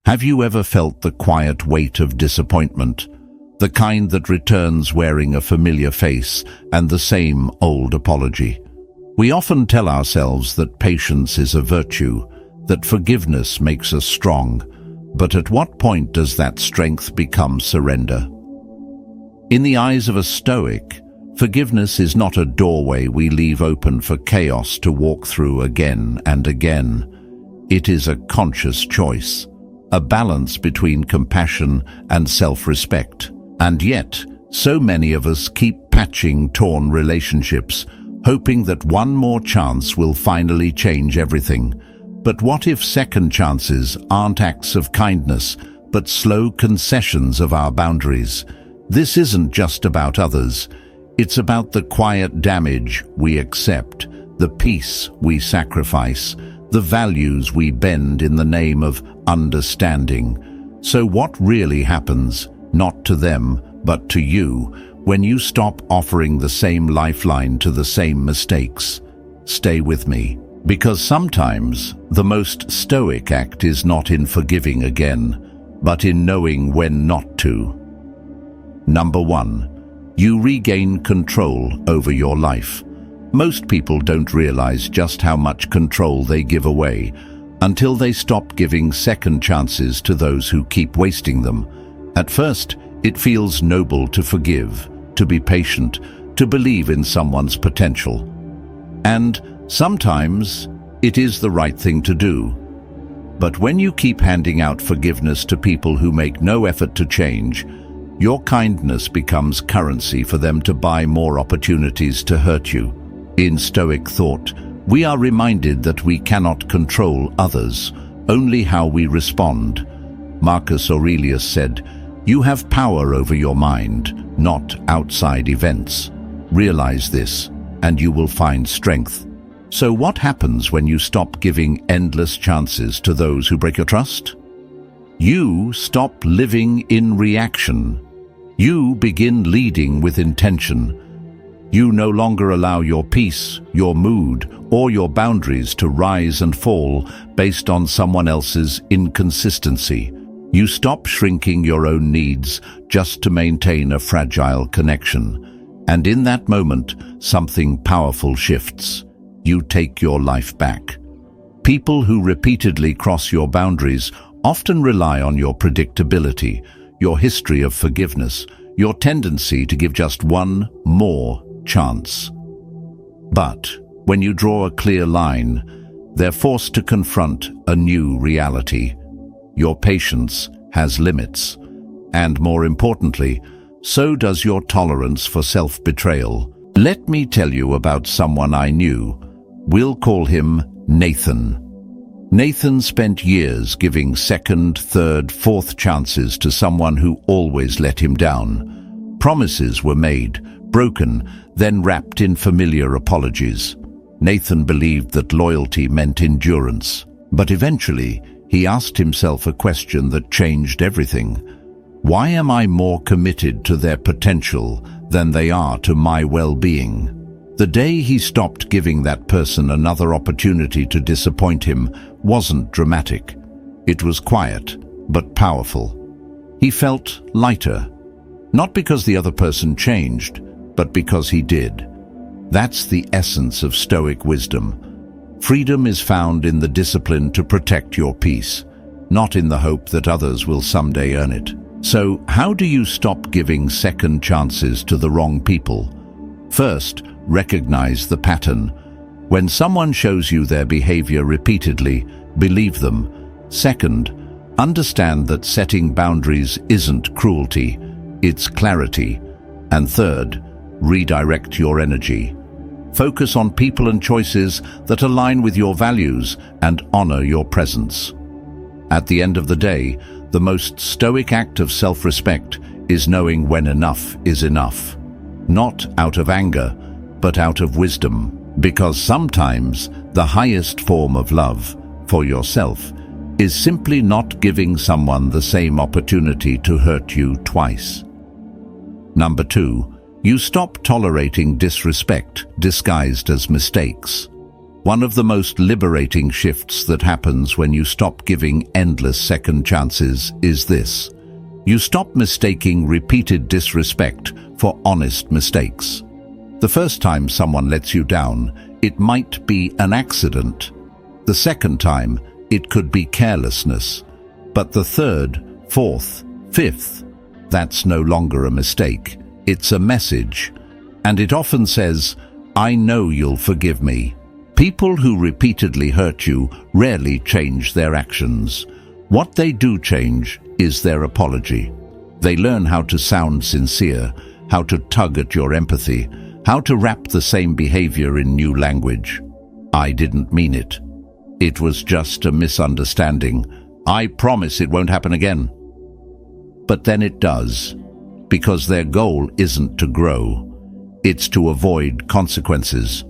Have you ever felt the quiet weight of disappointment, the kind that returns wearing a familiar face and the same old apology? We often tell ourselves that patience is a virtue, that forgiveness makes us strong, but at what point does that strength become surrender? In the eyes of a Stoic, forgiveness is not a doorway we leave open for chaos to walk through again and again. It is a conscious choice, a balance between compassion and self-respect. And yet, so many of us keep patching torn relationships, hoping that one more chance will finally change everything. But what if second chances aren't acts of kindness, but slow concessions of our boundaries? This isn't just about others. It's about the quiet damage we accept, the peace we sacrifice, the values we bend in the name of understanding. So what really happens, not to them, but to you, when you stop offering the same lifeline to the same mistakes? Stay with me, because sometimes the most stoic act is not in forgiving again, but in knowing when not to. Number 1, you regain control over your life. Most people don't realize just how much control they give away until they stop giving second chances to those who keep wasting them. At first, it feels noble to forgive, to be patient, to believe in someone's potential. And sometimes it is the right thing to do. But when you keep handing out forgiveness to people who make no effort to change, your kindness becomes currency for them to buy more opportunities to hurt you. In Stoic thought, we are reminded that we cannot control others, only how we respond. Marcus Aurelius said, "You have power over your mind, not outside events. Realize this, and you will find strength." So what happens when you stop giving endless chances to those who break your trust? You stop living in reaction. You begin leading with intention. You no longer allow your peace, your mood, or your boundaries to rise and fall based on someone else's inconsistency. You stop shrinking your own needs just to maintain a fragile connection. And in that moment, something powerful shifts. You take your life back. People who repeatedly cross your boundaries often rely on your predictability, your history of forgiveness, your tendency to give just one more chance. But when you draw a clear line, they're forced to confront a new reality. Your patience has limits, and more importantly, so does your tolerance for self-betrayal. Let me tell you about someone I knew. We'll call him Nathan. Nathan spent years giving second, third, fourth chances to someone who always let him down. Promises were made, broken, then wrapped in familiar apologies. Nathan believed that loyalty meant endurance, but eventually he asked himself a question that changed everything. Why am I more committed to their potential than they are to my well-being? The day he stopped giving that person another opportunity to disappoint him wasn't dramatic. It was quiet, but powerful. He felt lighter, not because the other person changed, but because he did. That's the essence of Stoic wisdom. Freedom is found in the discipline to protect your peace, not in the hope that others will someday earn it. So, how do you stop giving second chances to the wrong people? First, recognize the pattern. When someone shows you their behavior repeatedly, believe them. Second, understand that setting boundaries isn't cruelty, it's clarity. And third, redirect your energy. Focus on people and choices that align with your values and honor your presence. At the end of the day, the most stoic act of self-respect is knowing when enough is enough. Not out of anger, but out of wisdom. Because sometimes the highest form of love for yourself is simply not giving someone the same opportunity to hurt you twice. Number 2, you stop tolerating disrespect disguised as mistakes. One of the most liberating shifts that happens when you stop giving endless second chances is this. You stop mistaking repeated disrespect for honest mistakes. The first time someone lets you down, it might be an accident. The second time, it could be carelessness. But the third, fourth, fifth, that's no longer a mistake. It's a message. And it often says, "I know you'll forgive me." People who repeatedly hurt you rarely change their actions. What they do change is their apology. They learn how to sound sincere, how to tug at your empathy, how to wrap the same behavior in new language. "I didn't mean it. It was just a misunderstanding. I promise it won't happen again." But then it does, because their goal isn't to grow. It's to avoid consequences.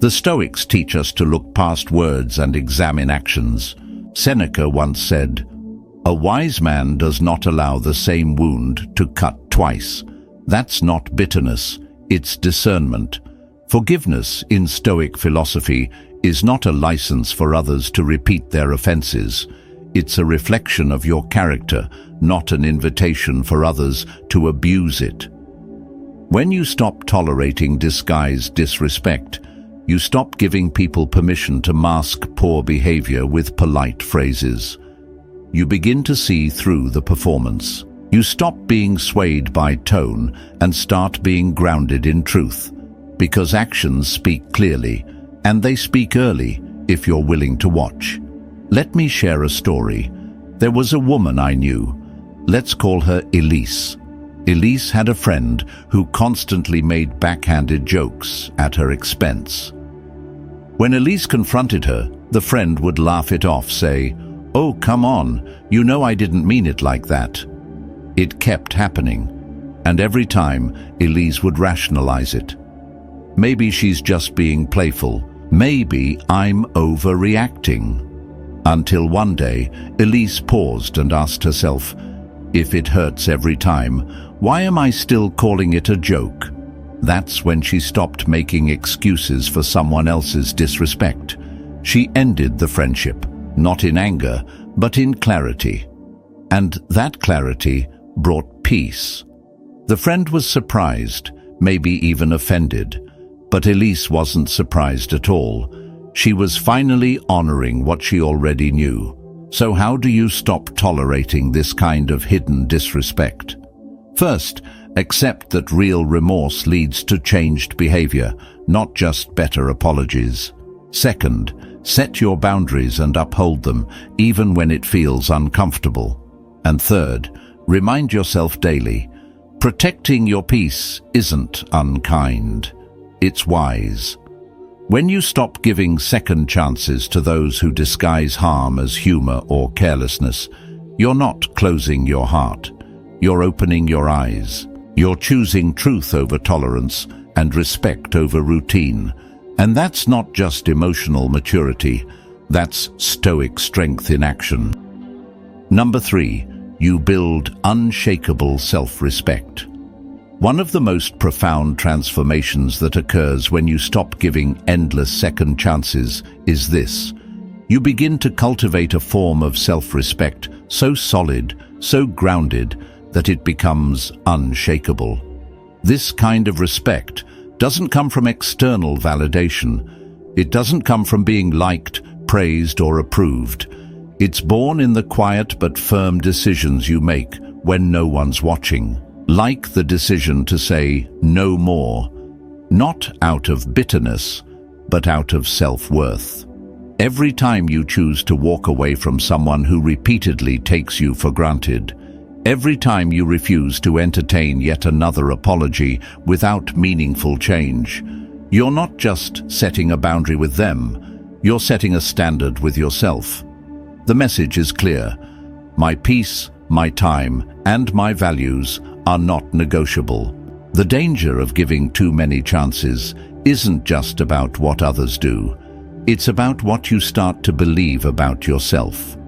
The Stoics teach us to look past words and examine actions. Seneca once said, "A wise man does not allow the same wound to cut twice." That's not bitterness, it's discernment. Forgiveness in Stoic philosophy is not a license for others to repeat their offenses. It's a reflection of your character, not an invitation for others to abuse it. When you stop tolerating disguised disrespect, you stop giving people permission to mask poor behavior with polite phrases. You begin to see through the performance. You stop being swayed by tone and start being grounded in truth, because actions speak clearly, and they speak early if you're willing to watch. Let me share a story. There was a woman I knew. Let's call her Elise. Elise had a friend who constantly made backhanded jokes at her expense. When Elise confronted her, the friend would laugh it off, say, "Oh, come on, you know I didn't mean it like that." It kept happening, and every time Elise would rationalize it. Maybe she's just being playful. Maybe I'm overreacting. Until one day, Elise paused and asked herself, "If it hurts every time, why am I still calling it a joke?" That's when she stopped making excuses for someone else's disrespect. She ended the friendship, not in anger, but in clarity. And that clarity brought peace. The friend was surprised, maybe even offended, but Elise wasn't surprised at all. She was finally honoring what she already knew. So how do you stop tolerating this kind of hidden disrespect? First, accept that real remorse leads to changed behavior, not just better apologies. Second, set your boundaries and uphold them, even when it feels uncomfortable. And third, remind yourself daily, protecting your peace isn't unkind. It's wise. When you stop giving second chances to those who disguise harm as humor or carelessness, you're not closing your heart. You're opening your eyes. You're choosing truth over tolerance and respect over routine. And that's not just emotional maturity, that's Stoic strength in action. Number 3, you build unshakable self-respect. One of the most profound transformations that occurs when you stop giving endless second chances is this. You begin to cultivate a form of self-respect so solid, so grounded, that it becomes unshakable. This kind of respect doesn't come from external validation. It doesn't come from being liked, praised, or approved. It's born in the quiet but firm decisions you make when no one's watching. Like the decision to say no more, not out of bitterness, but out of self-worth. Every time you choose to walk away from someone who repeatedly takes you for granted, every time you refuse to entertain yet another apology without meaningful change, you're not just setting a boundary with them, you're setting a standard with yourself. The message is clear. My peace, my time, and my values are not negotiable. The danger of giving too many chances isn't just about what others do. It's about what you start to believe about yourself.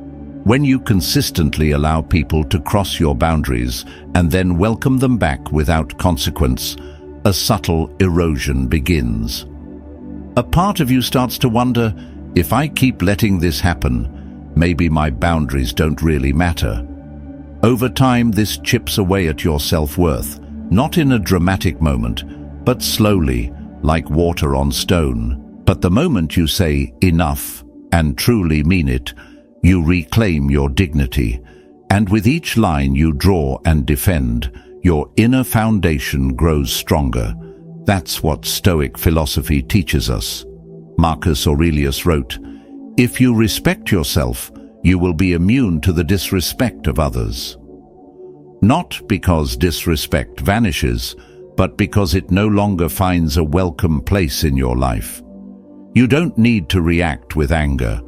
When you consistently allow people to cross your boundaries and then welcome them back without consequence, a subtle erosion begins. a part of you starts to wonder, if I keep letting this happen, maybe my boundaries don't really matter. Over time, this chips away at your self-worth, not in a dramatic moment, but slowly, like water on stone. But the moment you say enough and truly mean it, you reclaim your dignity. And with each line you draw and defend, your inner foundation grows stronger. That's what Stoic philosophy teaches us. Marcus Aurelius wrote, "If you respect yourself, you will be immune to the disrespect of others." Not because disrespect vanishes, but because it no longer finds a welcome place in your life. You don't need to react with anger.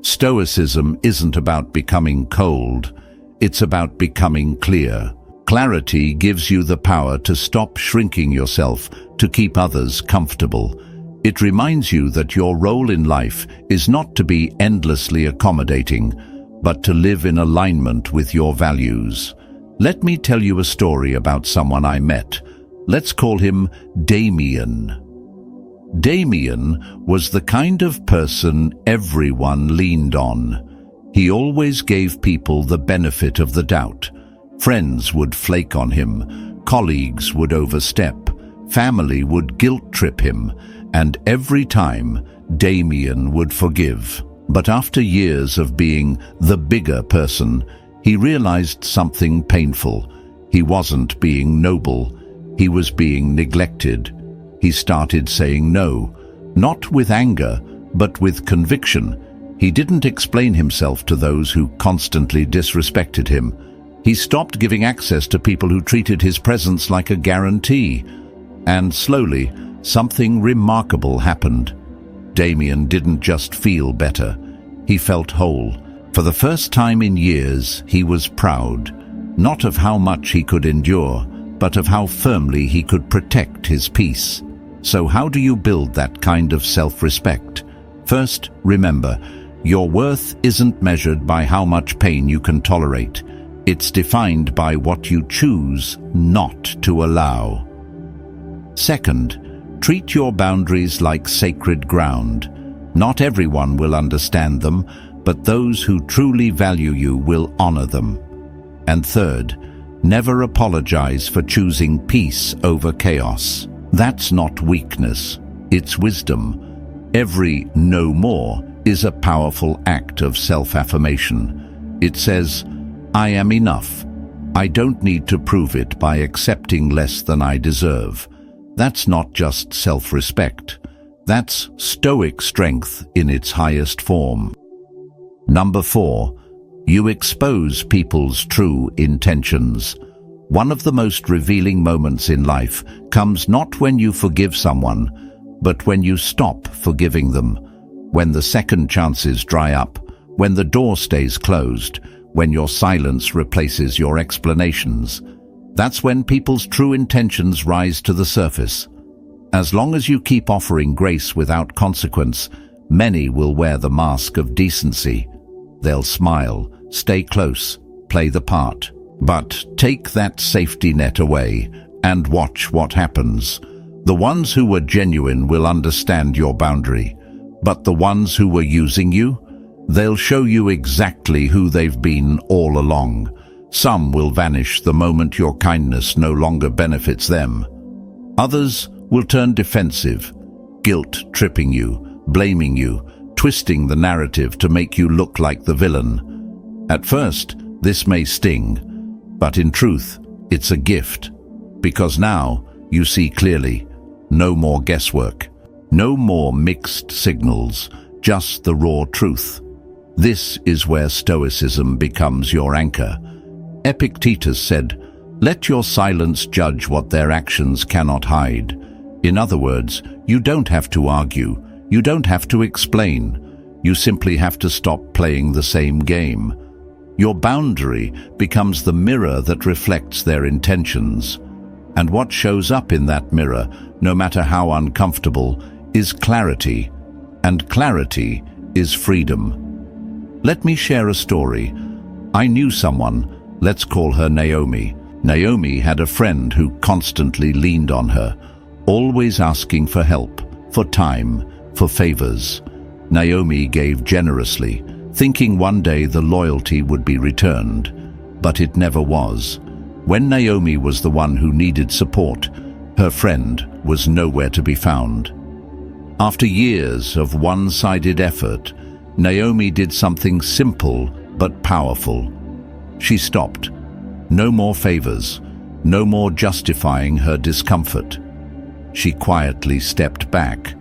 Stoicism isn't about becoming cold, it's about becoming clear. Clarity gives you the power to stop shrinking yourself to keep others comfortable. It reminds you that your role in life is not to be endlessly accommodating, but to live in alignment with your values. Let me tell you a story about someone I met. Let's call him Damien. Damien was the kind of person everyone leaned on. He always gave people the benefit of the doubt. Friends would flake on him, colleagues would overstep, family would guilt-trip him, and every time, Damien would forgive. But after years of being the bigger person, he realized something painful. He wasn't being noble, he was being neglected. He started saying no, not with anger, but with conviction. He didn't explain himself to those who constantly disrespected him. He stopped giving access to people who treated his presence like a guarantee. And slowly, something remarkable happened. Damien didn't just feel better, he felt whole. For the first time in years, he was proud, not of how much he could endure, but of how firmly he could protect his peace. So how do you build that kind of self-respect? First, remember, your worth isn't measured by how much pain you can tolerate. It's defined by what you choose not to allow. Second, treat your boundaries like sacred ground. Not everyone will understand them, but those who truly value you will honor them. And third, never apologize for choosing peace over chaos. That's not weakness, it's wisdom. Every no more is a powerful act of self-affirmation. It says, I am enough. I don't need to prove it by accepting less than I deserve. That's not just self-respect. That's Stoic strength in its highest form. Number 4, you expose people's true intentions. One of the most revealing moments in life comes not when you forgive someone, but when you stop forgiving them. When the second chances dry up, when the door stays closed, when your silence replaces your explanations. That's when people's true intentions rise to the surface. As long as you keep offering grace without consequence, many will wear the mask of decency. They'll smile, stay close, play the part. But take that safety net away and watch what happens. The ones who were genuine will understand your boundary, but the ones who were using you, they'll show you exactly who they've been all along. Some will vanish the moment your kindness no longer benefits them. Others will turn defensive, guilt-tripping you, blaming you, twisting the narrative to make you look like the villain. At first, this may sting, but in truth, it's a gift. Because now, you see clearly, no more guesswork, no more mixed signals, just the raw truth. This is where Stoicism becomes your anchor. Epictetus said, "Let your silence judge what their actions cannot hide." In other words, you don't have to argue, you don't have to explain, you simply have to stop playing the same game. Your boundary becomes the mirror that reflects their intentions. And what shows up in that mirror, no matter how uncomfortable, is clarity. And clarity is freedom. Let me share a story. I knew someone, let's call her Naomi. Naomi had a friend who constantly leaned on her, always asking for help, for time, for favors. Naomi gave generously, thinking one day the loyalty would be returned, but it never was. When Naomi was the one who needed support, her friend was nowhere to be found. After years of one-sided effort, Naomi did something simple but powerful. She stopped. No more favors, no more justifying her discomfort. She quietly stepped back,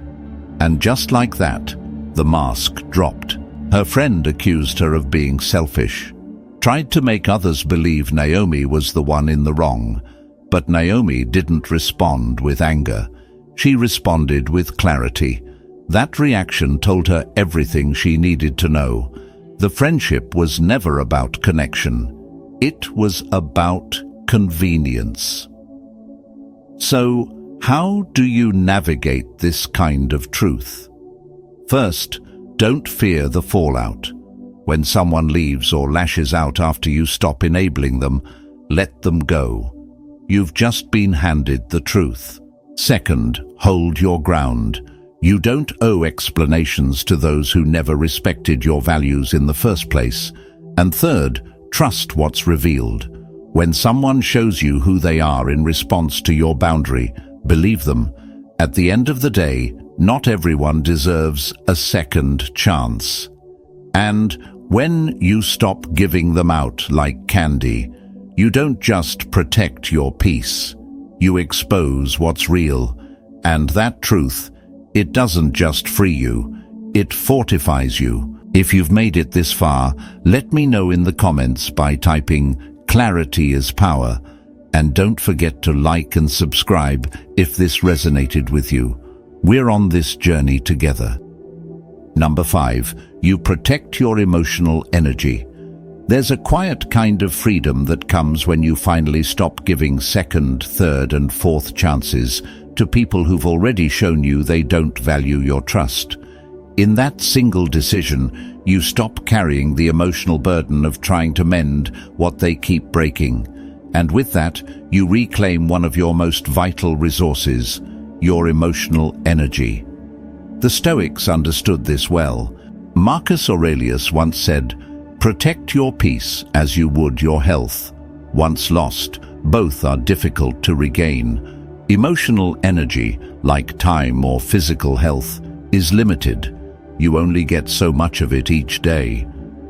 and just like that, the mask dropped. Her friend accused her of being selfish, tried to make others believe Naomi was the one in the wrong, but Naomi didn't respond with anger. She responded with clarity. That reaction told her everything she needed to know. The friendship was never about connection. It was about convenience. So, how do you navigate this kind of truth? First, don't fear the fallout. When someone leaves or lashes out after you stop enabling them, let them go. You've just been handed the truth. Second, hold your ground. You don't owe explanations to those who never respected your values in the first place. And third, trust what's revealed. When someone shows you who they are in response to your boundary, believe them. At the end of the day, not everyone deserves a second chance. And when you stop giving them out like candy, you don't just protect your peace. You expose what's real. And that truth, it doesn't just free you, it fortifies you. If you've made it this far, let me know in the comments by typing "Clarity is power." And don't forget to like and subscribe if this resonated with you. We're on this journey together. Number 5, you protect your emotional energy. There's a quiet kind of freedom that comes when you finally stop giving second, third, and fourth chances to people who've already shown you they don't value your trust. In that single decision, you stop carrying the emotional burden of trying to mend what they keep breaking. And with that, you reclaim one of your most vital resources, your emotional energy. The Stoics understood this well. Marcus Aurelius once said, "Protect your peace as you would your health. Once lost, both are difficult to regain." Emotional energy, like time or physical health, is limited. You only get so much of it each day.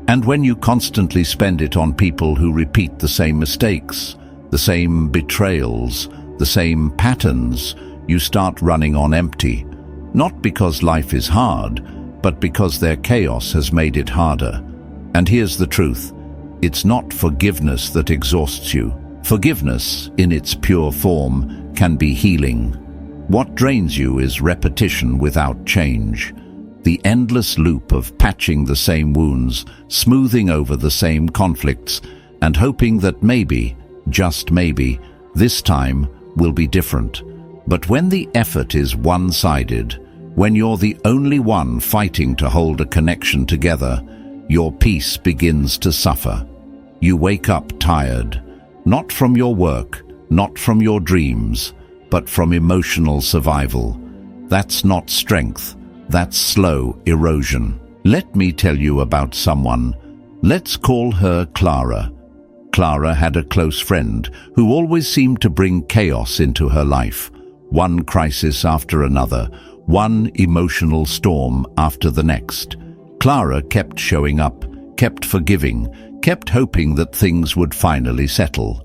And when you constantly spend it on people who repeat the same mistakes, the same betrayals, the same patterns, you start running on empty. Not because life is hard, but because their chaos has made it harder. And here's the truth. It's not forgiveness that exhausts you. Forgiveness, in its pure form, can be healing. What drains you is repetition without change. The endless loop of patching the same wounds, smoothing over the same conflicts, and hoping that maybe, just maybe, this time will be different. But when the effort is one-sided, when you're the only one fighting to hold a connection together, your peace begins to suffer. You wake up tired, not from your work, not from your dreams, but from emotional survival. That's not strength. That's slow erosion. Let me tell you about someone. Let's call her Clara. Clara had a close friend who always seemed to bring chaos into her life. One crisis after another, one emotional storm after the next. Clara kept showing up, kept forgiving, kept hoping that things would finally settle.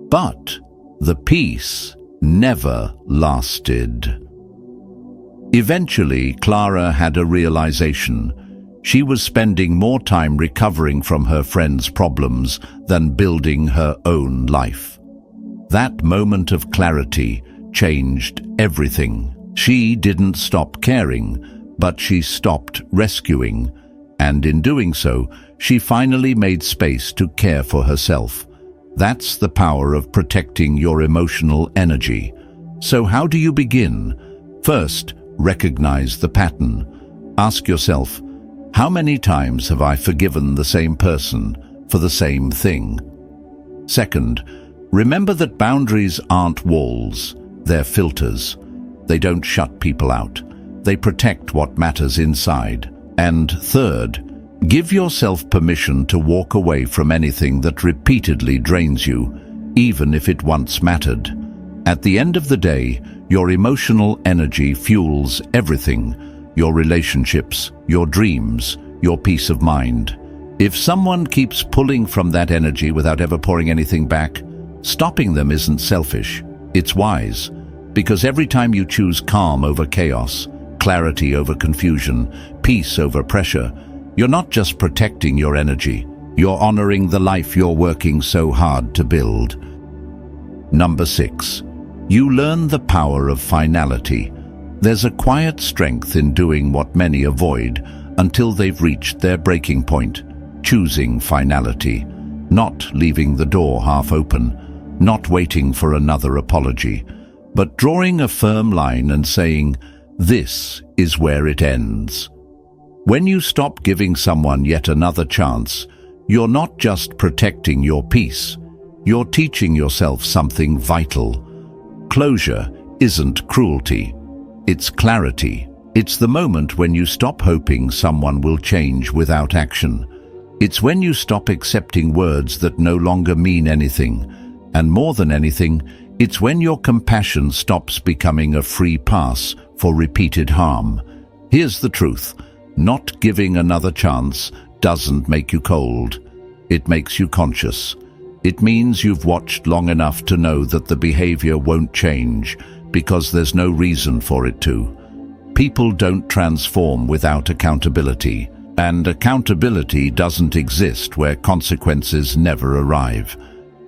But the peace never lasted. Eventually, Clara had a realization. She was spending more time recovering from her friend's problems than building her own life. That moment of clarity changed everything. She didn't stop caring, but she stopped rescuing. And in doing so, she finally made space to care for herself. That's the power of protecting your emotional energy. So how do you begin? First, recognize the pattern. Ask yourself, how many times have I forgiven the same person for the same thing? Second, remember that boundaries aren't walls, they're filters. They don't shut people out. they protect what matters inside. And third, give yourself permission to walk away from anything that repeatedly drains you, even if it once mattered. At the end of the day, your emotional energy fuels everything: your relationships, your dreams, your peace of mind. If someone keeps pulling from that energy without ever pouring anything back, stopping them isn't selfish, it's wise. Because every time you choose calm over chaos, clarity over confusion, peace over pressure, you're not just protecting your energy, you're honoring the life you're working so hard to build. Number 6. You learn the power of finality. There's a quiet strength in doing what many avoid until they've reached their breaking point, choosing finality, not leaving the door half open, not waiting for another apology, but drawing a firm line and saying, "This is where it ends." When you stop giving someone yet another chance, you're not just protecting your peace, you're teaching yourself something vital. Closure isn't cruelty, it's clarity. It's the moment when you stop hoping someone will change without action. It's when you stop accepting words that no longer mean anything. And more than anything, it's when your compassion stops becoming a free pass for repeated harm. Here's the truth: not giving another chance doesn't make you cold. It makes you conscious. It means you've watched long enough to know that the behavior won't change because there's no reason for it to. People don't transform without accountability, and accountability doesn't exist where consequences never arrive.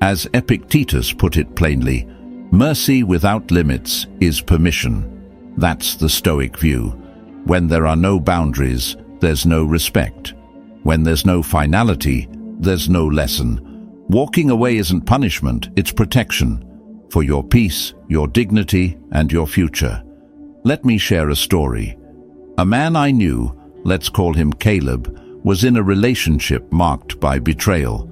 As Epictetus put it plainly, mercy without limits is permission. That's the Stoic view. When there are no boundaries, there's no respect. When there's no finality, there's no lesson. Walking away isn't punishment, it's protection. For your peace, your dignity, and your future. Let me share a story. A man I knew, let's call him Caleb, was in a relationship marked by betrayal.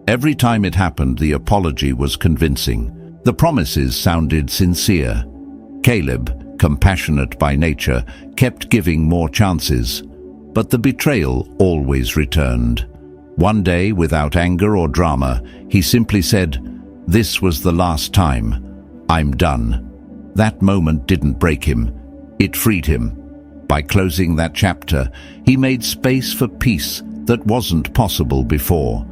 Every time it happened, the apology was convincing. The promises sounded sincere. Caleb, compassionate by nature, kept giving more chances. But the betrayal always returned. One day, without anger or drama, he simply said, "This was the last time. I'm done." That moment didn't break him. It freed him. By closing that chapter, he made space for peace that wasn't possible before.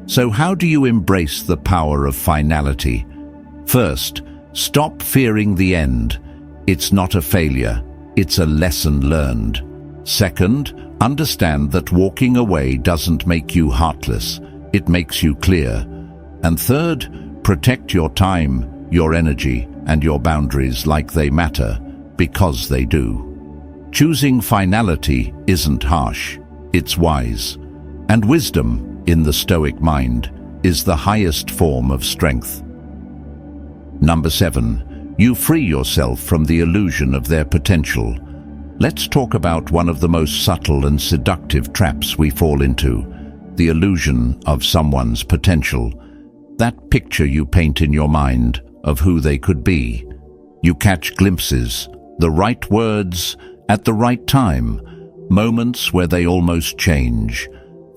So how do you embrace the power of finality? First, stop fearing the end. It's not a failure, it's a lesson learned. Second, understand that walking away doesn't make you heartless, it makes you clear. And third, protect your time, your energy, and your boundaries like they matter, because they do. Choosing finality isn't harsh, it's wise. And wisdom, in the Stoic mind, is the highest form of strength. Number 7, you free yourself from the illusion of their potential. Let's talk about one of the most subtle and seductive traps we fall into, the illusion of someone's potential. That picture you paint in your mind of who they could be. You catch glimpses, the right words, at the right time, moments where they almost change,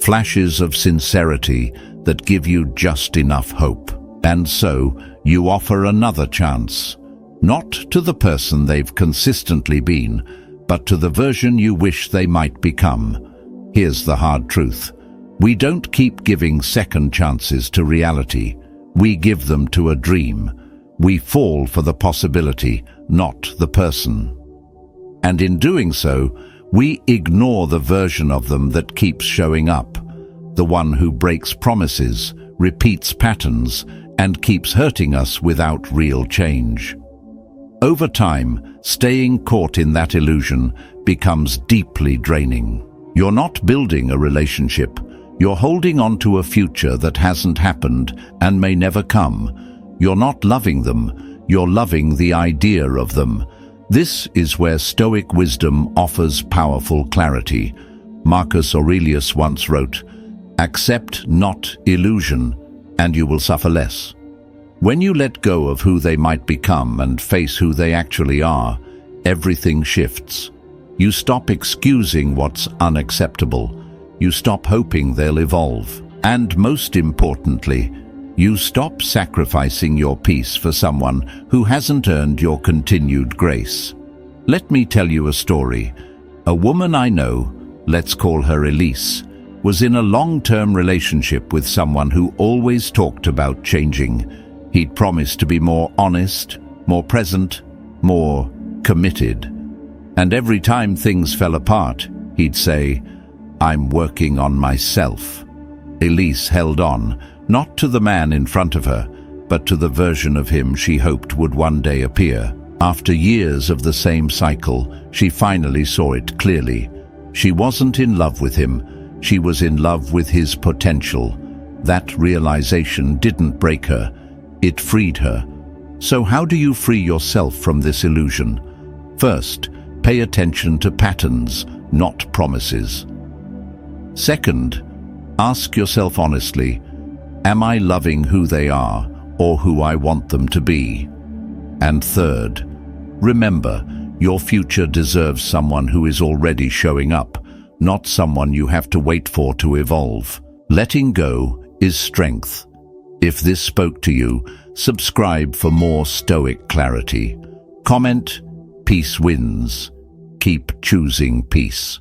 flashes of sincerity that give you just enough hope. And so, you offer another chance, not to the person they've consistently been, but to the version you wish they might become. Here's the hard truth. We don't keep giving second chances to reality. We give them to a dream. We fall for the possibility, not the person. And in doing so, we ignore the version of them that keeps showing up, the one who breaks promises, repeats patterns, and keeps hurting us without real change. Over time, staying caught in that illusion becomes deeply draining. You're not building a relationship, you're holding on to a future that hasn't happened and may never come. You're not loving them, you're loving the idea of them. This is where Stoic wisdom offers powerful clarity. Marcus Aurelius once wrote, "Accept not illusion, and you will suffer less." When you let go of who they might become and face who they actually are, everything shifts. You stop excusing what's unacceptable. You stop hoping they'll evolve. And most importantly, you stop sacrificing your peace for someone who hasn't earned your continued grace. Let me tell you a story. A woman I know, let's call her Elise, was in a long-term relationship with someone who always talked about changing. He'd promised to be more honest, more present, more committed. And every time things fell apart, he'd say, "I'm working on myself." Elise held on, not to the man in front of her, but to the version of him she hoped would one day appear. After years of the same cycle, she finally saw it clearly. She wasn't in love with him, she was in love with his potential. That realization didn't break her, it freed her. So how do you free yourself from this illusion? First, pay attention to patterns, not promises. Second, ask yourself honestly, am I loving who they are or who I want them to be? And third, remember, your future deserves someone who is already showing up, not someone you have to wait for to evolve. Letting go is strength. If this spoke to you, subscribe for more Stoic clarity. Comment, peace wins. Keep choosing peace.